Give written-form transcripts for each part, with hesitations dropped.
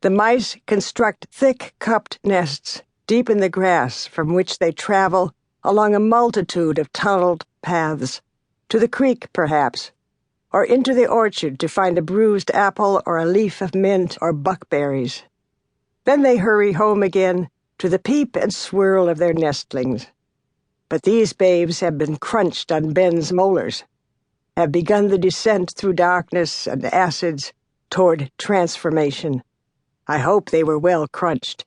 The mice construct thick-cupped nests deep in the grass from which they travel along a multitude of tunneled paths, to the creek, perhaps, or into the orchard to find a bruised apple or a leaf of mint or buckberries. Then they hurry home again to the peep and swirl of their nestlings. But these babes have been crunched on Ben's molars, have begun the descent through darkness and acids toward transformation. I hope they were well crunched.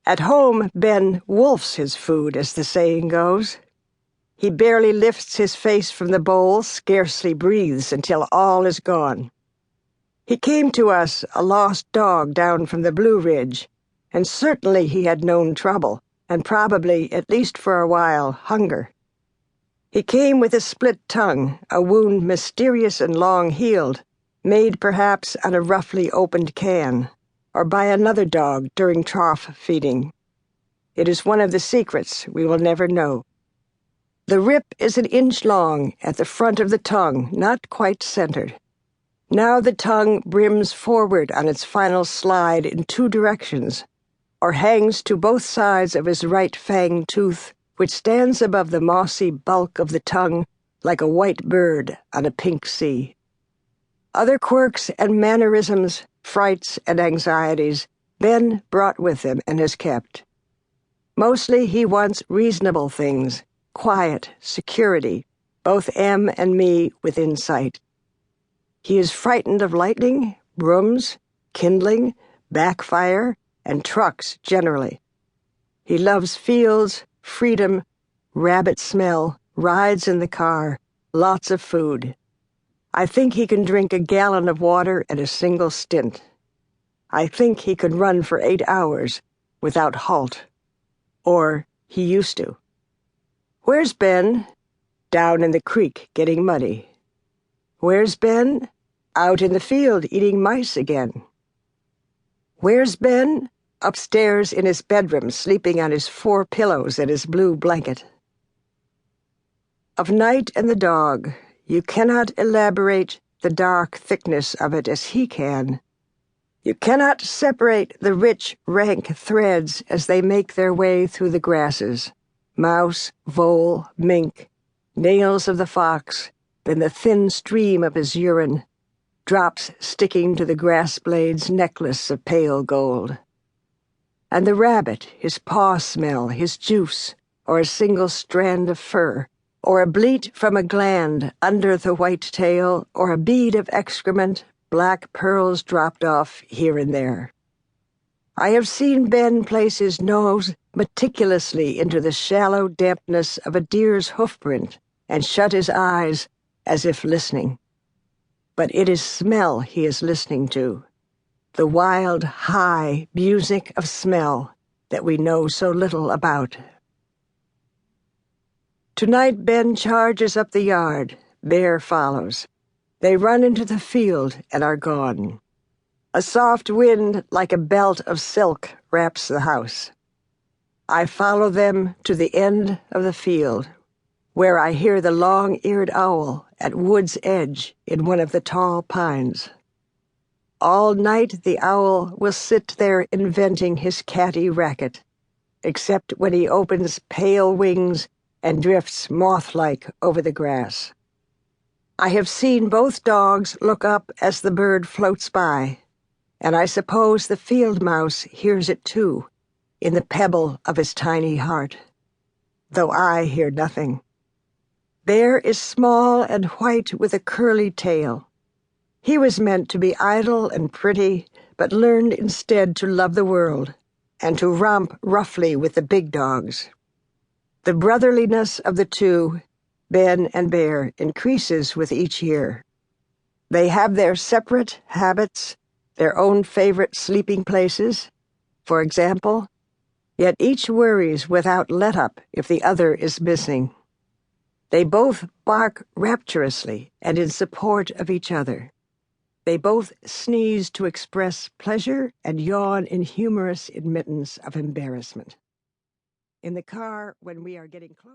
At home, Ben wolfs his food, as the saying goes. He barely lifts his face from the bowl, scarcely breathes until all is gone. He came to us, a lost dog down from the Blue Ridge, and certainly he had known trouble, and probably, at least for a while, hunger. He came with a split tongue, a wound mysterious and long-healed, made perhaps on a roughly opened can, or by another dog during trough feeding. It is one of the secrets we will never know. The rip is an inch long at the front of the tongue, not quite centered. Now the tongue brims forward on its final slide in two directions, or hangs to both sides of his right fang tooth, which stands above the mossy bulk of the tongue like a white bird on a pink sea. Other quirks and mannerisms, frights and anxieties, Ben brought with him and has kept. Mostly he wants reasonable things, quiet, security, both Em and me within sight. He is frightened of lightning, brooms, kindling, backfire, and trucks generally. He loves fields, freedom, rabbit smell, rides in the car, lots of food. I think he can drink a gallon of water at a single stint. I think he could run for 8 hours without halt. Or he used to. Where's Ben? Down in the creek getting muddy. Where's Ben? Out in the field eating mice again. Where's Ben? Upstairs in his bedroom, sleeping on his 4 pillows and his blue blanket. Of night and the dog, you cannot elaborate the dark thickness of it as he can. You cannot separate the rich, rank threads as they make their way through the grasses. Mouse, vole, mink, nails of the fox, then the thin stream of his urine, drops sticking to the grass blade's necklace of pale gold. And the rabbit, his paw smell, his juice, or a single strand of fur, or a bleat from a gland under the white tail, or a bead of excrement, black pearls dropped off here and there. I have seen Ben place his nose meticulously into the shallow dampness of a deer's hoofprint and shut his eyes as if listening. But it is smell he is listening to, the wild, high music of smell that we know so little about. Tonight Ben charges up the yard. Bear follows. They run into the field and are gone. A soft wind like a belt of silk wraps the house. I follow them to the end of the field, where I hear the long-eared owl at wood's edge in one of the tall pines. All night the owl will sit there inventing his catty racket, except when he opens pale wings and drifts moth-like over the grass. I have seen both dogs look up as the bird floats by, and I suppose the field mouse hears it too, in the pebble of his tiny heart, though I hear nothing. Bear is small and white with a curly tail. He was meant to be idle and pretty, but learned instead to love the world and to romp roughly with the big dogs. The brotherliness of the two, Ben and Bear, increases with each year. They have their separate habits, their own favorite sleeping places, for example, yet each worries without let-up if the other is missing. They both bark rapturously and in support of each other. They both sneeze to express pleasure and yawn in humorous admittance of embarrassment. In the car, when we are getting close,